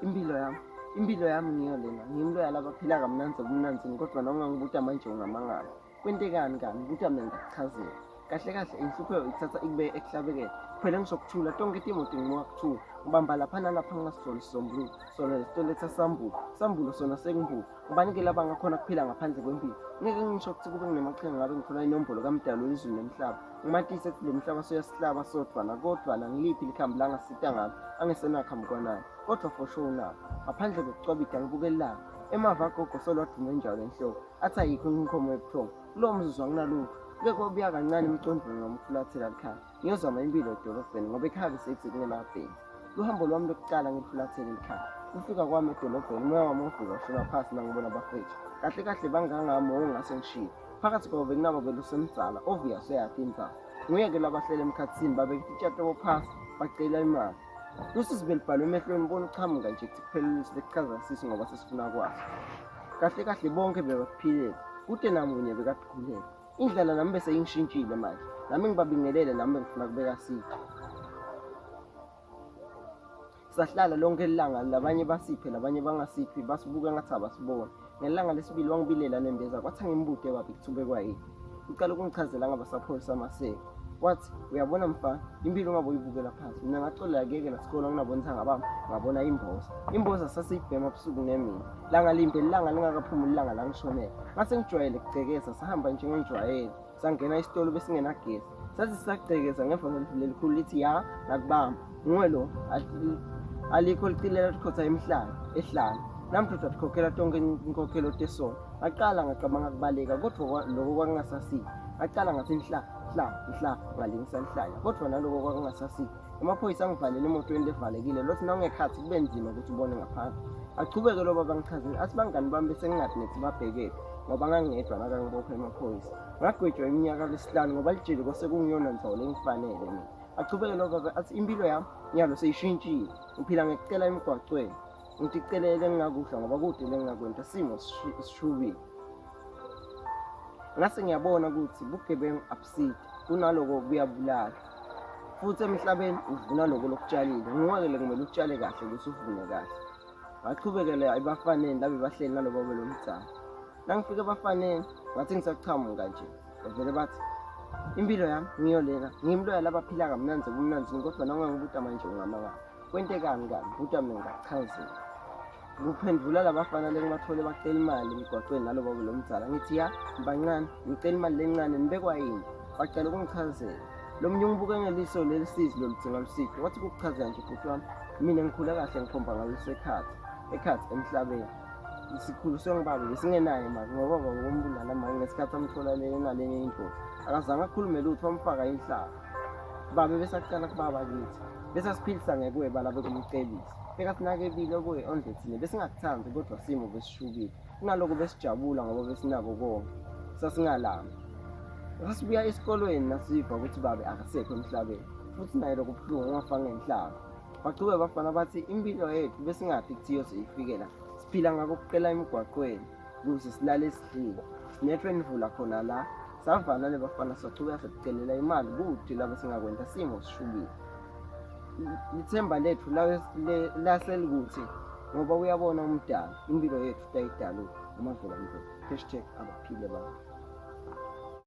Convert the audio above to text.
impilo yami ngiyo lena, ngimloya labaphila kamnanzi obumnanzini, kodwa noma ngibuta manje ungamangala. Kwentekani kani? Buta mina ngikuchazela. Kahle kahle inhlupho ithatha ikube ekuhlabekela. Phela ngizokuthula tonke timoto ngimuka kuthula. Ngibamba lapha nalapha ngingasitholi isisombululo. Sona lesitoletha sambulo sona sengimbuka. Ngibani laba ngakhona kuphila ngaphandle kwempilo. Ngeke ngisho ukuthi kube nginemaqhinga ngabe ngithola inombolo kaMdali wezulu nemhlaba. Ngimatise kulo mhlaba soyasihlaba sodwana kodwa ngiliphi likhambi la ngasita ngalo angesenakhambi kwanani. Kodwa for sure na ngaphandle kokucwabida ngibukelelanga. Emava gogo solwadume njalo enhloko. Athi ayikho inkomo ebuthongo. Kulo mzuzu anginalutho. Ngeke obuya kancane imicondvo ngomfulathela likhaya. Ngiyozama impilo edolobheni ngoba ekhaya besethi kungenabheni. Luhambo lwami lokuqala ngilufulathele likhaya. Kufika kwami edolobheni umoya wami ufika ushona phansi nangibona abafethu. Kahle kahle bangangami ongase ngishiye. Phakathi kwabo bekunabo belusemdzala obvious uyaphi indzaba. Nguyeke labahlele emkhathini babekhe itshato phasi bacela imali. Lusisi belibhalwe emehlweni bona uchamuka nje kuphelelise lekuchaza sisi ngoba sesifuna kwazi. Kahle kahle bonke bebaphilele. Kude nami kunye bekaqhuleka. Indlela nami bese ingishintshile manje. Nami ngibabingelele nami ngifuna kubeka sipho. Sahlala lonke ilanga labanye basiphe labanye bangasiphi basibuka ngathi abasibona. Ngelanga lesibili wangibilela nembeza kwathi ngimbude babi kuthube kwayini. Uqala ukungichazela ngabasapholisa amaseko. Wathi uyabona mfana impilo ungabe uyibukela phansi. Mina ngaxolela ngeke nasikolo nginabonisa ngabami ngabona imboza sasiyibhema ebusuku nemini. Langa limbe ilanga lingakaphumi ilanga la ngishonela. Ngase ngijwayele ukugcekeza sahamba nje ngenjwayelo. Sangena isitolo besingenagesi. Sathi sisagcekeza ngemva kwelikhulu lithi ya nakubamba. Ngwelo alikho litilela likhotha emhlanje ehlane. Namhlanje sikhokhela tonke inkokhelo tesona. Aqala ngacabanga kubaleka kodwa lokho kwakungasasizi. Aqala ngathi nhla ngalingisa nhlaya kodwa naloko kwakungasasizi. Amaphoyisa angivalele emotweni levalekile lothi nawungekhathi kube nzima ukuthi ubone ngaphandle. Achubeke loba bangichazile athi bangani bami bese ngingathi nethi babhekele ngoba ngangingedwa nakangibopha emaphoyisa. Ngagwetshwa iminyaka lesihlanu ngoba lijele kwase kungiyona ndzawulo engifanele mina. Achubeke loba athi impilo yami nyalo seyishintshile. Ngiphila ngekucela emgwaqweni. Ngithi kucelele ngingakudla ngoba kude lengingakwenta simo sishubile. Ngase ngiyabona ukuthi bugebengu abusidi kunaloko buyabulala. Futhi emhlabeni uvuna lokho lokutshalile. Ngiyekele kumele utshale kahle bese uvune kahle. Ngachubekela ebafaneni labe bahleli nalobo belomthana. Nangifika ebafaneni ngathi ngisachamuka nje. Bavele bathi impilo yami ngiyo lena. Ngimloya labaphila kamnanzi obumnanzini kodwa nangangibuta manje ungamangala. Kwentekani kani? Buta mina ngachazela. Kuphendula labafana lengibathole bacela imali emgwaqweni nalobo belomdzala. Ngithi ya bancane ngicela imali lencane nibekwa yini? Bacela ukungichazela. Lo mnye ungibuke ngeliso lelisizi loludzinga lusihle. Wathi kukuchazela nje futhi wami mina ngikhula kahle ngikhomba ngaliso ekhathi emhlabeni. Isikhulu sengibaba besingenayo imali ngoba baba bombulala manje ngesikhathi amthola nalenye indlovu. Akazange akhulume lutho wamfaka inhlaba. Babe besaqala kubaba kithi. Bese siphilisa ngekuwe balabe kumcebisa. Beka sinakebile kuye ondlethini besingakuthandi kodwa simo besishubile. Kunaloko besijabula ngoba besinako konke. Sasingalama. Ngasibuya esikolweni nasiva ukuthi babe akasekho emhlabeni. Futhi naye lokubuhlungu ngafanga enhlaba. Bachube bafana bathi impilo yethu besingathi kuthiyo seyifikela. Siphila ngakokuqela emgwaqweni. Kuze silale esidlile. Sinethwe nivula khona la. Savana lebafana sachubeka sekucelela imali kuthi laba singakwenta simo sishubile. Lithemba lethu laselikuthi ngoba uyabona umdala impilo yethu tayidala uMavela Mndvoti #abaphilebantfu.